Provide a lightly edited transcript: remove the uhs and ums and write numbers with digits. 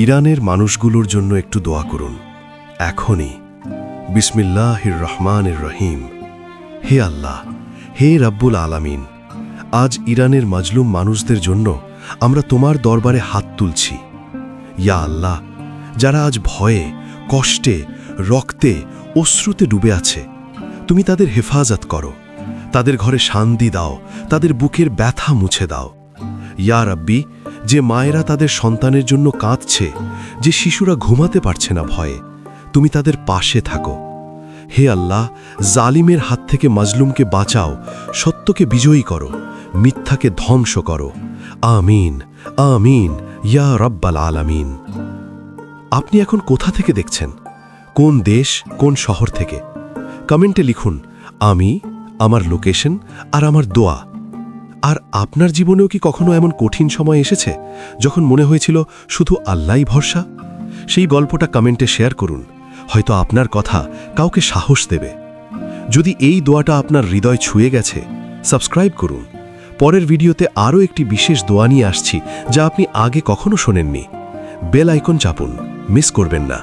ইরানের মানুষগুলোর জন্য একটু দোয়া করুন এখনই। বিসমিল্লাহির রহমানির রহিম। হে আল্লাহ, হে রাব্বুল আলামিন, আজ ইরানের মাজলুম মানুষদের জন্য আমরা তোমার দরবারে হাত তুলছি। ইয়া আল্লাহ, যারা আজ ভয়ে, কষ্টে, রক্তে, অশ্রুতে ডুবে আছে, তুমি তাদের হেফাজত করো, তাদের ঘরে শান্তি দাও, তাদের বুকের ব্যথা মুছে দাও। ইয়া রাব্বি, যে মায়েরা তাদের সন্তানের জন্য কাঁদছে, যে শিশুরা ঘুমাতে পারছে না ভয়ে, তুমি তাদের পাশে থাকো। হে আল্লাহ, জালিমের হাত থেকে মাজলুমকে বাঁচাও, সত্যকে বিজয়ী করো, মিথ্যাকে ধ্বংস করো। আমিন, আমিন, ইয়া রাব্বাল আলামিন। আপনি এখন কোথা থেকে দেখছেন? কোন দেশ, কোন শহর থেকে? কমেন্টে লিখুন আমি, আমার লোকেশন আর আমার দোয়া। আর আপনার জীবনেও কি কখনো এমন কঠিন সময় এসেছে যখন মনে হয়েছিল শুধু আল্লাহই ভরসা? সেই গল্পটা কমেন্টে শেয়ার করুন, হয়তো আপনার কথা কাউকে সাহস দেবে। যদি এই দোয়াটা আপনার হৃদয় ছুঁয়ে গেছে, সাবস্ক্রাইব করুন। পরের ভিডিওতে আরও একটি বিশেষ দোয়া নিয়ে আসছি যা আপনি আগে কখনো শোনেননি। বেল আইকন চাপুন, মিস করবেন না।